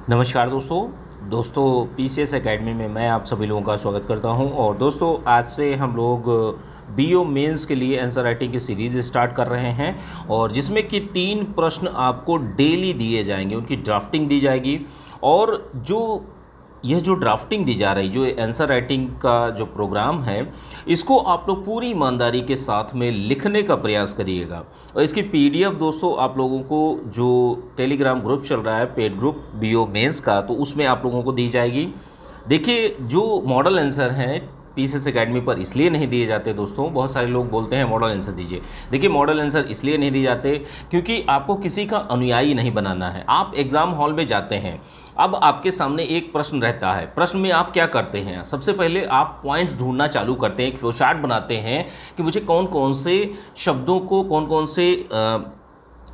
नमस्कार दोस्तों PCS academy में मैं आप सभी लोगों का स्वागत करता हूं। और दोस्तों आज से हम लोग बीओ मेंस के लिए आंसर राइटिंग की सीरीज़ स्टार्ट कर रहे हैं और जिसमें कि 3 प्रश्न आपको डेली दिए जाएंगे, उनकी ड्राफ्टिंग दी जाएगी। और यह जो ड्राफ्टिंग दी जा रही, जो आंसर राइटिंग का जो प्रोग्राम है, इसको आप लोग पूरी ईमानदारी के साथ में लिखने का प्रयास करिएगा। और इसकी पीडीएफ दोस्तों आप लोगों को जो टेलीग्राम ग्रुप चल रहा है, पेड ग्रुप बीओ मेंस का, तो उसमें आप लोगों को दी जाएगी। देखिए, जो मॉडल आंसर हैं पीसीएस एकेडमी पर इसलिए नहीं दिए जाते दोस्तों, बहुत सारे लोग बोलते हैं मॉडल आंसर दीजिए। देखिए, मॉडल आंसर इसलिए नहीं दिए जाते क्योंकि आपको किसी का अनुयायी नहीं बनाना है। आप एग्ज़ाम हॉल में जाते हैं, अब आपके सामने एक प्रश्न रहता है। प्रश्न में आप क्या करते हैं? सबसे पहले आप पॉइंट ढूंढना चालू करते हैं, एक फ्लो चार्ट बनाते हैं कि मुझे कौन कौन से शब्दों को, कौन कौन से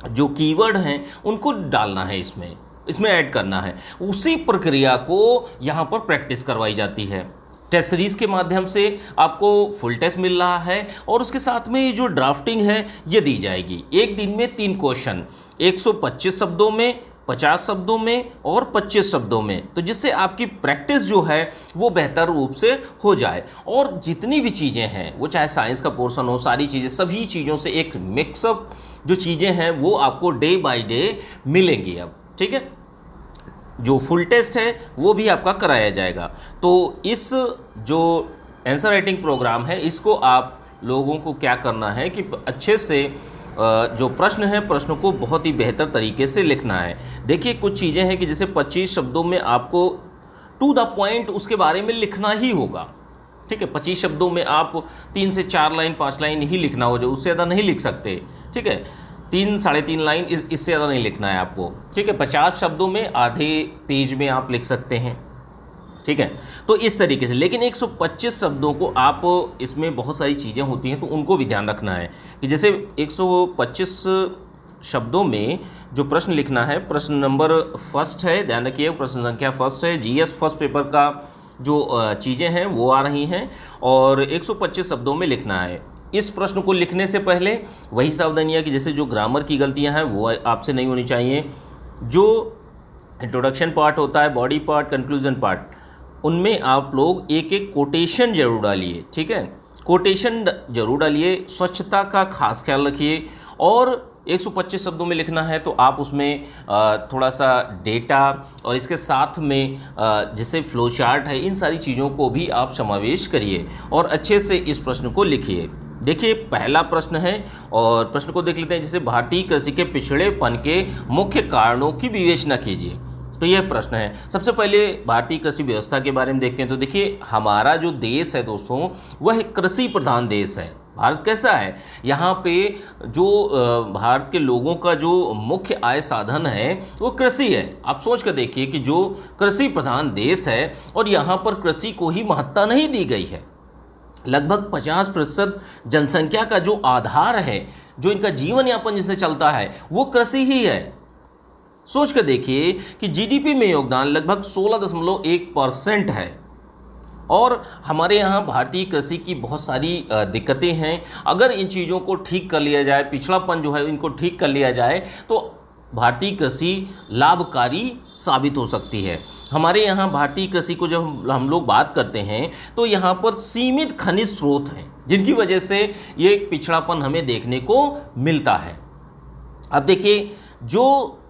जो कीवर्ड हैं उनको डालना है, इसमें ऐड करना है। उसी प्रक्रिया को यहाँ पर प्रैक्टिस करवाई जाती है। टेस्ट सीरीज़ के माध्यम से आपको फुल टेस्ट मिल रहा है और उसके साथ में ये जो ड्राफ्टिंग है ये दी जाएगी। एक दिन में 3 क्वेश्चन, 125 शब्दों में, 50 शब्दों में और 25 शब्दों में, तो जिससे आपकी प्रैक्टिस जो है वो बेहतर रूप से हो जाए। और जितनी भी चीज़ें हैं, वो चाहे साइंस का पोर्शन हो, सारी चीज़ें, सभी चीज़ों से एक मिक्सअप जो चीज़ें हैं वो आपको डे बाय डे मिलेंगी। अब ठीक है, जो फुल टेस्ट है वो भी आपका कराया जाएगा। तो इस जो आंसर राइटिंग प्रोग्राम है, इसको आप लोगों को क्या करना है कि अच्छे से जो प्रश्न है, प्रश्न को बहुत ही बेहतर तरीके से लिखना है। देखिए, कुछ चीज़ें हैं कि जैसे 25 शब्दों में आपको टू द पॉइंट उसके बारे में लिखना ही होगा। ठीक है, 25 शब्दों में आप 3 से 4 लाइन, 5 लाइन ही लिखना हो, जो उससे ज़्यादा नहीं लिख सकते। ठीक है, 3 साढ़े 3 लाइन, इससे ज़्यादा नहीं लिखना है आपको। ठीक है, 50 शब्दों में आधे पेज में आप लिख सकते हैं। ठीक है, तो इस तरीके से। लेकिन 125 शब्दों को आप, इसमें बहुत सारी चीज़ें होती हैं तो उनको भी ध्यान रखना है कि जैसे 125 शब्दों में जो प्रश्न लिखना है, प्रश्न नंबर फर्स्ट है, ध्यान रखिए, प्रश्न संख्या फर्स्ट है, जीएस फर्स्ट पेपर का जो चीज़ें हैं वो आ रही हैं और 125 शब्दों में लिखना है। इस प्रश्न को लिखने से पहले वही सावधानियाँ कि जैसे जो ग्रामर की गलतियाँ हैं वो आपसे नहीं होनी चाहिए। जो इंट्रोडक्शन पार्ट होता है, बॉडी पार्ट, कंक्लूजन पार्ट, उनमें आप लोग एक एक कोटेशन जरूर डालिए। ठीक है, कोटेशन जरूर डालिए, स्वच्छता का खास ख्याल रखिए। और 125 शब्दों में लिखना है तो आप उसमें थोड़ा सा डेटा और इसके साथ में जैसे फ्लो चार्ट है, इन सारी चीज़ों को भी आप समावेश करिए और अच्छे से इस प्रश्न को लिखिए। देखिए, पहला प्रश्न है और प्रश्न को देख लेते हैं। जैसे भारतीय कृषि के पिछड़ेपन के मुख्य कारणों की विवेचना कीजिए। तो यह प्रश्न है। सबसे पहले भारतीय कृषि व्यवस्था के बारे में देखते हैं। तो देखिए, हमारा जो देश है दोस्तों, वह कृषि प्रधान देश है। भारत कैसा है? यहाँ पे जो भारत के लोगों का जो मुख्य आय साधन है वो कृषि है। आप सोच कर देखिए कि जो कृषि प्रधान देश है और यहाँ पर कृषि को ही महत्ता नहीं दी गई है। लगभग 50% जनसंख्या का जो आधार है, जो इनका जीवन यापन जिससे चलता है, वो कृषि ही है। सोच कर देखिए कि जीडीपी में योगदान लगभग 16.1% है। और हमारे यहाँ भारतीय कृषि की बहुत सारी दिक्कतें हैं। अगर इन चीज़ों को ठीक कर लिया जाए, पिछड़ापन जो है इनको ठीक कर लिया जाए, तो भारतीय कृषि लाभकारी साबित हो सकती है। हमारे यहाँ भारतीय कृषि को जब हम लोग बात करते हैं तो यहाँ पर सीमित खनिज स्रोत हैं, जिनकी वजह से ये पिछड़ापन हमें देखने को मिलता है। अब देखिए, जो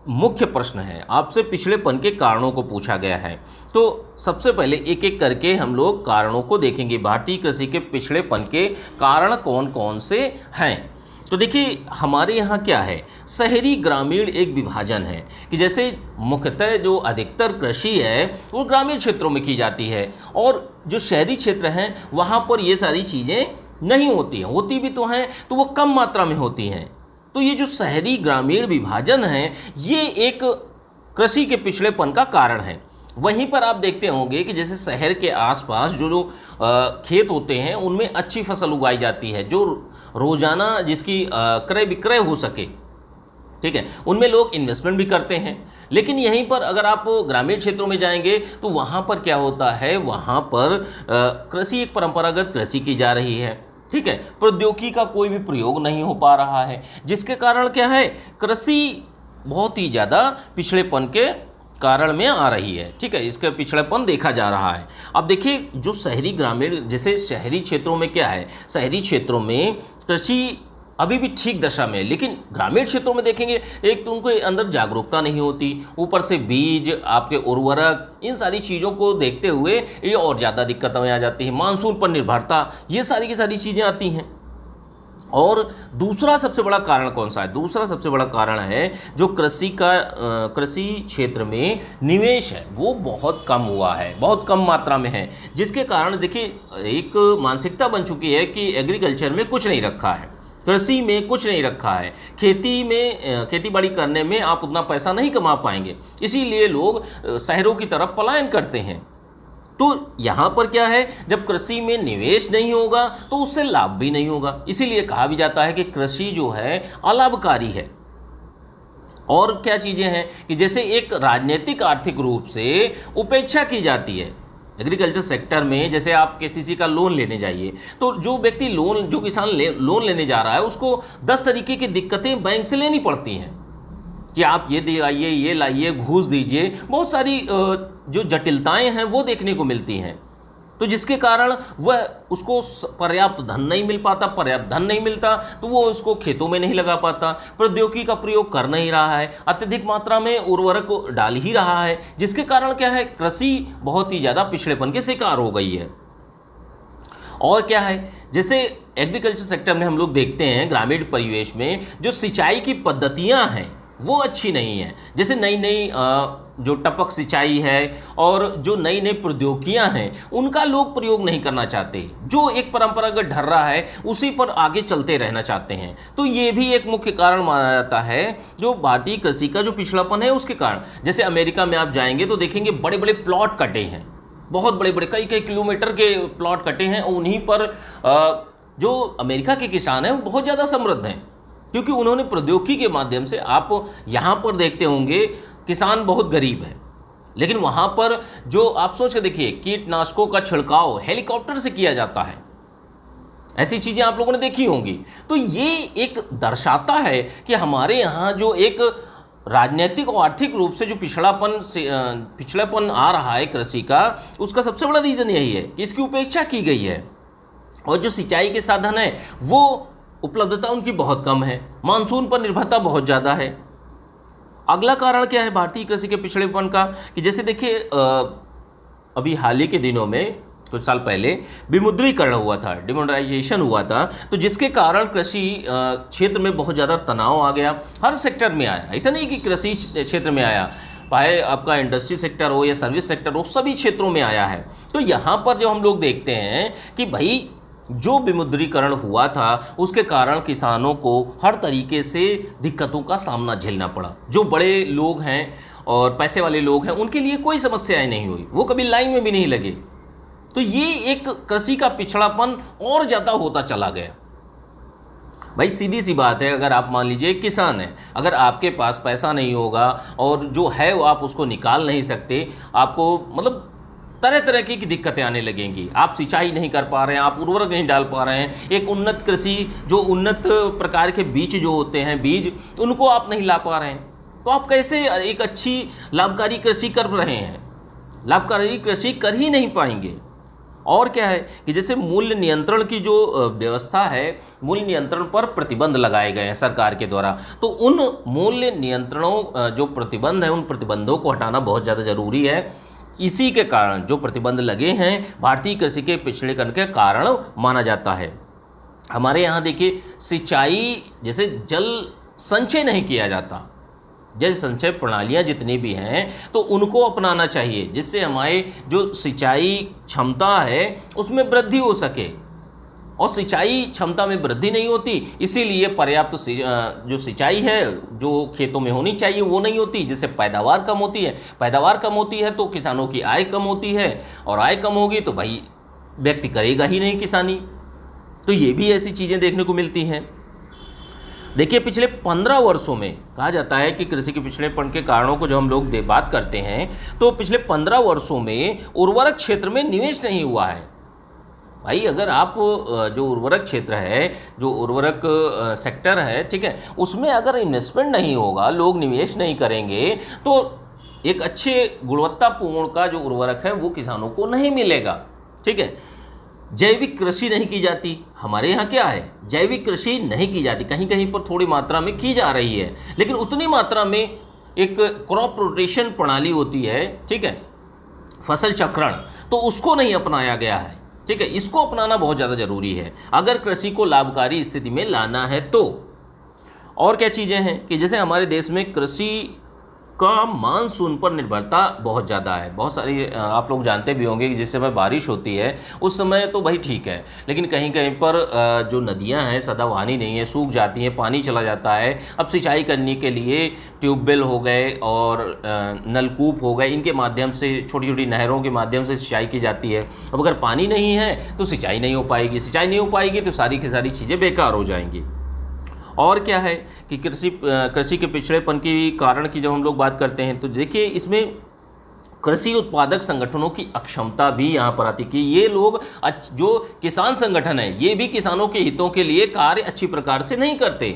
मुख्य प्रश्न है, आपसे पिछड़ेपन के कारणों को पूछा गया है। तो सबसे पहले एक एक करके हम लोग कारणों को देखेंगे। भारतीय कृषि के पिछड़ेपन के कारण कौन कौन से हैं? तो देखिए, हमारे यहाँ क्या है, शहरी ग्रामीण एक विभाजन है कि जैसे मुख्यतः जो अधिकतर कृषि है वो ग्रामीण क्षेत्रों में की जाती है और जो शहरी क्षेत्र हैं वहाँ पर ये सारी चीज़ें नहीं होती हैं, होती भी तो हैं तो वो कम मात्रा में होती हैं। तो ये जो शहरी ग्रामीण विभाजन है, ये एक कृषि के पिछड़ेपन का कारण है। वहीं पर आप देखते होंगे कि जैसे शहर के आसपास जो खेत होते हैं उनमें अच्छी फसल उगाई जाती है, जो रोजाना जिसकी क्रय विक्रय हो सके। ठीक है, उनमें लोग इन्वेस्टमेंट भी करते हैं। लेकिन यहीं पर अगर आप ग्रामीण क्षेत्रों में जाएंगे तो वहाँ पर क्या होता है, वहाँ पर कृषि एक परंपरागत कृषि की जा रही है। ठीक है, प्रौद्योगिकी का कोई भी प्रयोग नहीं हो पा रहा है, जिसके कारण क्या है, कृषि बहुत ही ज़्यादा पिछड़ेपन के कारण में आ रही है, ठीक है, इसका पिछड़ापन देखा जा रहा है। अब देखिए जो शहरी ग्रामीण, जैसे शहरी क्षेत्रों में क्या है, शहरी क्षेत्रों में कृषि अभी भी ठीक दशा में है, लेकिन ग्रामीण क्षेत्रों में देखेंगे एक तो उनके अंदर जागरूकता नहीं होती, ऊपर से बीज, आपके उर्वरक, इन सारी चीज़ों को देखते हुए ये और ज़्यादा दिक्कतें आ जाती हैं, मानसून पर निर्भरता, ये सारी की सारी चीज़ें आती हैं। और दूसरा सबसे बड़ा कारण कौन सा है? दूसरा सबसे बड़ा कारण है जो कृषि क्षेत्र में निवेश है वो बहुत कम हुआ है, बहुत कम मात्रा में है, जिसके कारण देखिए एक मानसिकता बन चुकी है कि एग्रीकल्चर में कुछ नहीं रखा है, कृषि में कुछ नहीं रखा है, खेती बाड़ी करने में आप उतना पैसा नहीं कमा पाएंगे, इसीलिए लोग शहरों की तरफ पलायन करते हैं। तो यहाँ पर क्या है, जब कृषि में निवेश नहीं होगा तो उससे लाभ भी नहीं होगा, इसीलिए कहा भी जाता है कि कृषि जो है अलाभकारी है। और क्या चीज़ें हैं कि जैसे एक राजनीतिक आर्थिक रूप से उपेक्षा की जाती है एग्रीकल्चर सेक्टर में। जैसे आप केसीसी का लोन लेने जाइए तो जो व्यक्ति जो किसान लोन लेने जा रहा है उसको 10 तरीके की दिक्कतें बैंक से लेनी पड़ती हैं कि आप ये दिलाइए, ये लाइए, घूस दीजिए, बहुत सारी जो जटिलताएं हैं वो देखने को मिलती हैं। तो जिसके कारण वह उसको पर्याप्त धन नहीं मिल पाता, पर्याप्त धन नहीं मिलता तो वो उसको खेतों में नहीं लगा पाता, प्रौद्योगिकी का प्रयोग कर नहीं रहा है, अत्यधिक मात्रा में उर्वरक को डाल ही रहा है, जिसके कारण क्या है, कृषि बहुत ही ज़्यादा पिछड़ेपन के शिकार हो गई है। और क्या है, जैसे एग्रीकल्चर सेक्टर में हम लोग देखते हैं ग्रामीण परिवेश में जो सिंचाई की पद्धतियाँ हैं वो अच्छी नहीं है। जैसे नई नई जो टपक सिंचाई है और जो नई नई प्रौद्योगिकियां हैं उनका लोग प्रयोग नहीं करना चाहते, जो एक परंपरागत ढर्रा है उसी पर आगे चलते रहना चाहते हैं। तो ये भी एक मुख्य कारण माना जाता है जो भारतीय कृषि का जो पिछड़ापन है उसके कारण। जैसे अमेरिका में आप जाएंगे तो देखेंगे बड़े बड़े प्लॉट कटे हैं, बहुत बड़े बड़े कई कई किलोमीटर के प्लॉट कटे हैं, और उन्हीं पर जो अमेरिका के किसान हैं वो बहुत ज़्यादा समृद्ध हैं, क्योंकि उन्होंने प्रौद्योगिकी के माध्यम से, आप यहाँ पर देखते होंगे किसान बहुत गरीब है, लेकिन वहाँ पर जो आप सोच के देखिए कीटनाशकों का छिड़काव हेलीकॉप्टर से किया जाता है, ऐसी चीज़ें आप लोगों ने देखी होंगी। तो ये एक दर्शाता है कि हमारे यहाँ जो एक राजनीतिक और आर्थिक रूप से जो पिछड़ापन आ रहा है कृषि का, उसका सबसे बड़ा रीज़न यही है कि इसकी उपेक्षा की गई है। और जो सिंचाई के साधन है वो उपलब्धता उनकी बहुत कम है, मानसून पर निर्भरता बहुत ज़्यादा है। अगला कारण क्या है भारतीय कृषि के पिछड़ेपन का, कि जैसे देखिए अभी हाल ही के दिनों में कुछ साल पहले विमुद्रीकरण हुआ था, डिमोनेटाइजेशन हुआ था, तो जिसके कारण कृषि क्षेत्र में बहुत ज़्यादा तनाव आ गया, हर सेक्टर में आया, ऐसा नहीं कि कृषि क्षेत्र में आया, चाहे आपका इंडस्ट्री सेक्टर हो या सर्विस सेक्टर हो, सभी क्षेत्रों में आया है। तो यहाँ पर जो हम लोग देखते हैं कि भाई जो विमुद्रीकरण हुआ था उसके कारण किसानों को हर तरीके से दिक्कतों का सामना झेलना पड़ा। जो बड़े लोग हैं और पैसे वाले लोग हैं उनके लिए कोई समस्याएं नहीं हुई, वो कभी लाइन में भी नहीं लगे। तो ये एक कृषि का पिछड़ापन और ज़्यादा होता चला गया। भाई सीधी सी बात है, अगर आप मान लीजिए किसान है, अगर आपके पास पैसा नहीं होगा और जो है वो आप उसको निकाल नहीं सकते, आपको मतलब तरह तरह की दिक्कतें आने लगेंगी। आप सिंचाई नहीं कर पा रहे हैं, आप उर्वरक नहीं डाल पा रहे हैं, एक उन्नत कृषि जो उन्नत प्रकार के बीज जो होते हैं बीज, उनको आप नहीं ला पा रहे हैं, तो आप कैसे एक अच्छी लाभकारी कृषि कर रहे हैं? लाभकारी कृषि कर ही नहीं पाएंगे। और क्या है कि जैसे मूल्य नियंत्रण की जो व्यवस्था है, मूल्य नियंत्रण पर प्रतिबंध लगाए गए हैं सरकार के द्वारा, तो उन मूल्य नियंत्रणों जो प्रतिबंध है उन प्रतिबंधों को हटाना बहुत ज़्यादा ज़रूरी है। इसी के कारण जो प्रतिबंध लगे हैं भारतीय कृषि के पिछड़ेपन के कारण माना जाता है। हमारे यहाँ देखिए सिंचाई, जैसे जल संचय नहीं किया जाता, जल संचय प्रणालियाँ जितनी भी हैं तो उनको अपनाना चाहिए, जिससे हमारे जो सिंचाई क्षमता है उसमें वृद्धि हो सके। और सिंचाई क्षमता में वृद्धि नहीं होती, इसीलिए पर्याप्त जो सिंचाई है जो खेतों में होनी चाहिए वो नहीं होती, जिससे पैदावार कम होती है। पैदावार कम होती है तो किसानों की आय कम होती है, और आय कम होगी तो भाई व्यक्ति करेगा ही नहीं किसानी। तो ये भी ऐसी चीज़ें देखने को मिलती हैं। देखिए पिछले 15 वर्षों में कहा जाता है कि कृषि के पिछड़ेपन के कारणों को जो हम लोग बात करते हैं, तो पिछले 15 वर्षों में उर्वरक क्षेत्र में निवेश नहीं हुआ है। भाई अगर आप जो उर्वरक क्षेत्र है, जो उर्वरक सेक्टर है, ठीक है, उसमें अगर इन्वेस्टमेंट नहीं होगा, लोग निवेश नहीं करेंगे, तो एक अच्छे गुणवत्तापूर्ण का जो उर्वरक है वो किसानों को नहीं मिलेगा। ठीक है, जैविक कृषि नहीं की जाती। हमारे यहाँ क्या है, जैविक कृषि नहीं की जाती, कहीं कहीं पर थोड़ी मात्रा में की जा रही है, लेकिन उतनी मात्रा में एक क्रॉप रोटेशन प्रणाली होती है, ठीक है, फसल चक्रण, तो उसको नहीं अपनाया गया है। ठीक है, इसको अपनाना बहुत ज़्यादा जरूरी है अगर कृषि को लाभकारी स्थिति में लाना है तो। और क्या चीज़ें हैं कि जैसे हमारे देश में कृषि का मानसून पर निर्भरता बहुत ज़्यादा है। बहुत सारी आप लोग जानते भी होंगे कि जिस समय बारिश होती है उस समय तो भाई ठीक है, लेकिन कहीं कहीं पर जो नदियां हैं सदाबहानी नहीं है, सूख जाती हैं, पानी चला जाता है। अब सिंचाई करने के लिए ट्यूबवेल हो गए और नलकूप हो गए, इनके माध्यम से, छोटी छोटी नहरों के माध्यम से सिंचाई की जाती है। अब अगर पानी नहीं है तो सिंचाई नहीं हो पाएगी, सिंचाई नहीं हो पाएगी तो सारी की सारी चीज़ें बेकार हो जाएंगी। और क्या है कि कृषि के पिछड़ेपन की कारण की जब हम लोग बात करते हैं तो देखिए इसमें कृषि उत्पादक संगठनों की अक्षमता भी यहाँ पर आती है कि ये लोग जो किसान संगठन है ये भी किसानों के हितों के लिए कार्य अच्छी प्रकार से नहीं करते।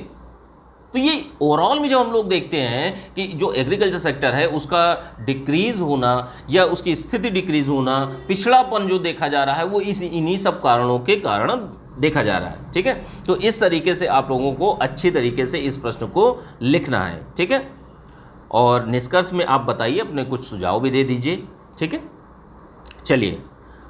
तो ये ओवरऑल में जब हम लोग देखते हैं कि जो एग्रीकल्चर सेक्टर है उसका डिक्रीज होना या उसकी स्थिति डिक्रीज होना, पिछड़ापन जो देखा जा रहा है वो इन्हीं सब कारणों के कारण देखा जा रहा है। ठीक है, तो इस तरीके से आप लोगों को अच्छी तरीके से इस प्रश्न को लिखना है। ठीक है, और निष्कर्ष में आप बताइए, अपने कुछ सुझाव भी दे दीजिए। ठीक है, चलिए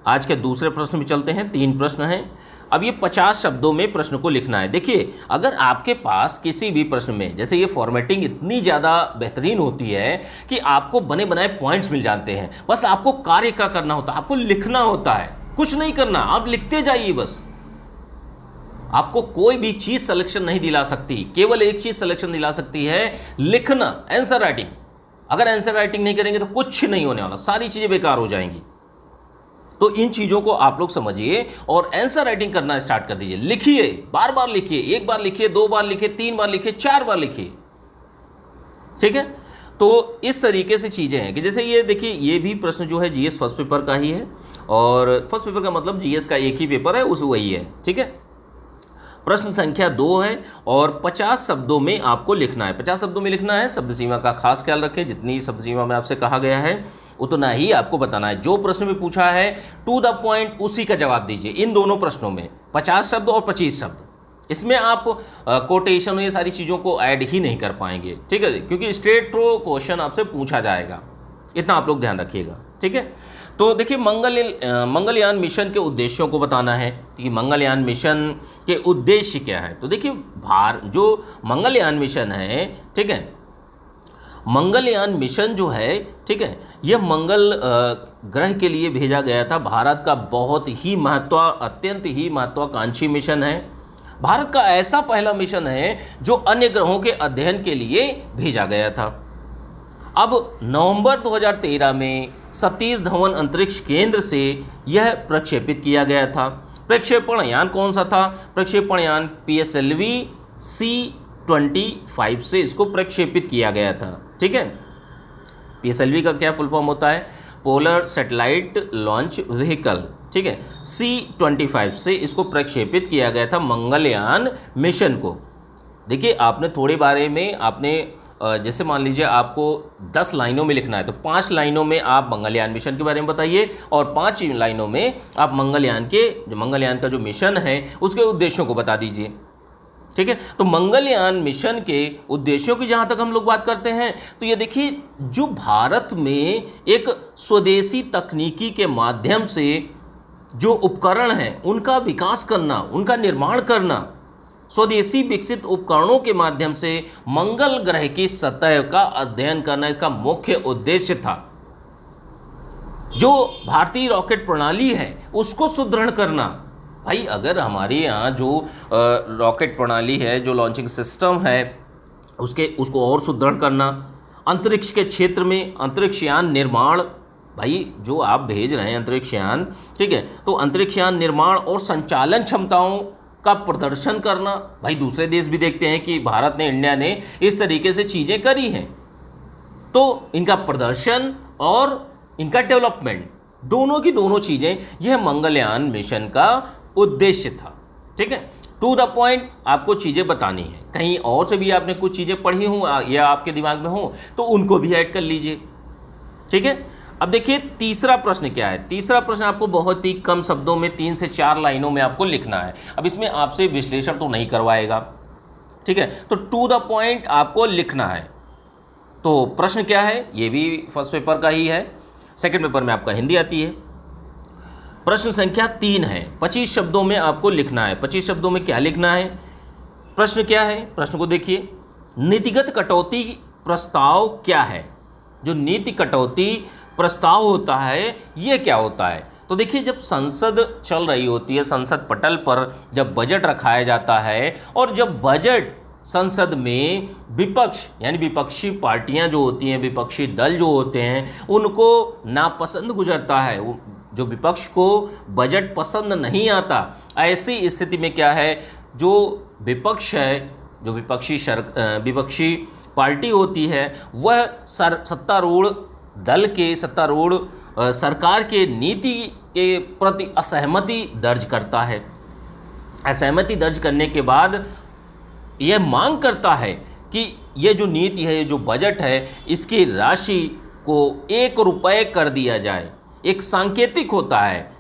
आज के दूसरे प्रश्न में चलते हैं। 3 प्रश्न हैं। अब ये 50 शब्दों में प्रश्न को लिखना है। देखिए अगर आपके पास किसी भी प्रश्न में, जैसे ये फॉर्मेटिंग इतनी ज़्यादा बेहतरीन होती है कि आपको बने बनाए पॉइंट्स मिल जाते हैं, बस आपको कार्य का करना होता है, आपको लिखना होता है, कुछ नहीं करना, आप लिखते जाइए बस। आपको कोई भी चीज सिलेक्शन नहीं दिला सकती, केवल एक चीज सिलेक्शन दिला सकती है, लिखना, आंसर राइटिंग। अगर आंसर राइटिंग नहीं करेंगे तो कुछ नहीं होने वाला, सारी चीजें बेकार हो जाएंगी। तो इन चीजों को आप लोग समझिए और आंसर राइटिंग करना स्टार्ट कर दीजिए। लिखिए, बार बार लिखिए, 1 बार लिखिए, 2 बार लिखिए, 3 बार लिखिए, 4 बार लिखिए। ठीक है, तो इस तरीके से चीजें हैं कि जैसे ये देखिए, ये भी प्रश्न जो है जीएस फर्स्ट पेपर का ही है, और फर्स्ट पेपर का मतलब जीएस का एक ही पेपर है, उस वही है। ठीक है, प्रश्न संख्या 2 है और 50 शब्दों में आपको लिखना है। 50 शब्दों में लिखना है। शब्द सीमा का खास ख्याल रखें, जितनी शब्द सीमा में आपसे कहा गया है उतना ही आपको बताना है। जो प्रश्न में पूछा है टू द पॉइंट उसी का जवाब दीजिए। इन दोनों प्रश्नों में 50 शब्द और 25 शब्द, इसमें आप कोटेशन ये सारी चीज़ों को ऐड ही नहीं कर पाएंगे। ठीक है, क्योंकि स्ट्रेट थ्रू क्वेश्चन आपसे पूछा जाएगा, इतना आप लोग ध्यान रखिएगा। ठीक है, तो देखिए मंगलयान मिशन के उद्देश्यों को बताना है कि मंगलयान मिशन के उद्देश्य क्या है। तो देखिए जो मंगलयान मिशन है, ठीक है, मंगलयान मिशन जो है, ठीक है, यह मंगल ग्रह के लिए भेजा गया था। भारत का बहुत ही अत्यंत ही महत्वाकांक्षी मिशन है। भारत का ऐसा पहला मिशन है जो अन्य ग्रहों के अध्ययन के लिए भेजा गया था। अब नवंबर 2013 में सतीश धवन अंतरिक्ष केंद्र से यह प्रक्षेपित किया गया था। प्रक्षेपण यान कौन सा था? प्रक्षेपण यान PSLV C-25 से इसको प्रक्षेपित किया गया था। ठीक है, PSLV का क्या फुल फॉर्म होता है? Polar satellite launch vehicle. ठीक है, C-25 से इसको प्रक्षेपित किया गया था मंगलयान मिशन को। देखिए आपने थोड़े बारे में आपने जैसे मान लीजिए आपको 10 लाइनों में लिखना है तो 5 लाइनों में आप मंगलयान मिशन के बारे में बताइए और 5 लाइनों में आप मंगलयान का जो मिशन है उसके उद्देश्यों को बता दीजिए। ठीक है, तो मंगलयान मिशन के उद्देश्यों की जहाँ तक हम लोग बात करते हैं तो ये देखिए, जो भारत में एक स्वदेशी तकनीकी के माध्यम से जो उपकरण हैं उनका विकास करना, उनका निर्माण करना, स्वदेशी विकसित उपकरणों के माध्यम से मंगल ग्रह की सतह का अध्ययन करना इसका मुख्य उद्देश्य था। जो भारतीय रॉकेट प्रणाली है उसको सुदृढ़ करना। भाई अगर हमारे यहाँ जो रॉकेट प्रणाली है, जो लॉन्चिंग सिस्टम है, उसको और सुदृढ़ करना। अंतरिक्ष के क्षेत्र में अंतरिक्षयान निर्माण, भाई जो आप भेज रहे हैं अंतरिक्षयान, ठीक है, तो अंतरिक्षयान निर्माण और संचालन क्षमताओं का प्रदर्शन करना। भाई दूसरे देश भी देखते हैं कि भारत ने, इंडिया ने इस तरीके से चीज़ें करी हैं, तो इनका प्रदर्शन और इनका डेवलपमेंट, दोनों की दोनों चीज़ें, यह मंगलयान मिशन का उद्देश्य था। ठीक है, टू द पॉइंट आपको चीज़ें बतानी है। कहीं और से भी आपने कुछ चीज़ें पढ़ी हों या आपके दिमाग में हो तो उनको भी ऐड कर लीजिए। ठीक है। अब देखिए तीसरा प्रश्न क्या है। तीसरा प्रश्न आपको बहुत ही कम शब्दों में 3 से 4 लाइनों में आपको लिखना है। अब इसमें आपसे विश्लेषण तो नहीं करवाएगा, ठीक है, तो टू द पॉइंट आपको लिखना है। तो प्रश्न क्या है, ये भी फर्स्ट पेपर का ही है, सेकंड पेपर में आपका हिंदी आती है। प्रश्न संख्या 3 है, 25 शब्दों में आपको लिखना है। 25 शब्दों में क्या लिखना है, प्रश्न क्या है, प्रश्न को देखिए। नीतिगत कटौती प्रस्ताव क्या है। जो नीति कटौती प्रस्ताव होता है ये क्या होता है। तो देखिए जब संसद चल रही होती है, संसद पटल पर जब बजट रखाया जाता है और जब बजट संसद में विपक्ष यानी विपक्षी पार्टियां जो होती हैं, विपक्षी दल जो होते हैं, उनको नापसंद गुजरता है, जो विपक्ष को बजट पसंद नहीं आता, ऐसी स्थिति में क्या है, जो विपक्ष है, जो विपक्षी पार्टी होती है, वह सत्तारूढ़ दल के, सत्तारूढ़ सरकार के नीति के प्रति असहमति दर्ज करता है। असहमति दर्ज करने के बाद यह मांग करता है कि ये जो नीति है, जो बजट है, इसकी राशि को 1 रुपये कर दिया जाए। एक सांकेतिक होता है,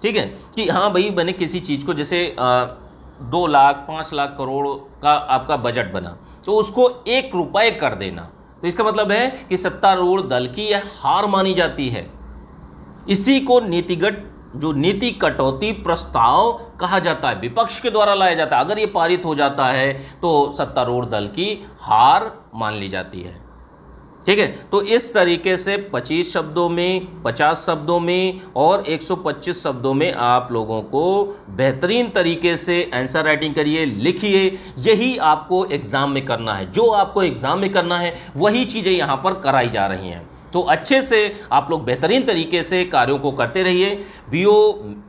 ठीक है, कि हाँ भाई मैंने किसी चीज़ को, जैसे 2 लाख 5 लाख करोड़ का आपका बजट बना, तो उसको 1 रुपये कर देना, तो इसका मतलब है कि सत्तारूढ़ दल की यह हार मानी जाती है। इसी को नीति कटौती प्रस्ताव कहा जाता है, विपक्ष के द्वारा लाया जाता है। अगर ये पारित हो जाता है तो सत्तारूढ़ दल की हार मान ली जाती है, ठीक है। तो इस तरीके से 25 शब्दों में, 50 शब्दों में और 125 शब्दों में आप लोगों को बेहतरीन तरीके से आंसर राइटिंग करिए, लिखिए। यही आपको एग्ज़ाम में करना है, जो आपको एग्ज़ाम में करना है वही चीज़ें यहाँ पर कराई जा रही हैं। तो अच्छे से आप लोग बेहतरीन तरीके से कार्यों को करते रहिए।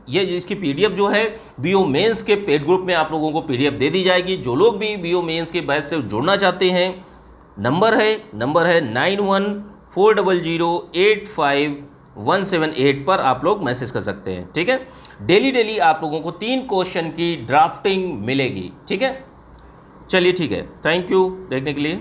ये इसकी पीडीएफ जो है बीओ मेंस के पेड ग्रुप में आप लोगों को पीडीएफ दे दी जाएगी। जो लोग भी बीओ मेंस के बैच से जुड़ना चाहते हैं, नंबर है 9140085178 पर आप लोग मैसेज कर सकते हैं, ठीक है। डेली आप लोगों को 3 क्वेश्चन की ड्राफ्टिंग मिलेगी, ठीक है। चलिए ठीक है, थैंक यू देखने के लिए।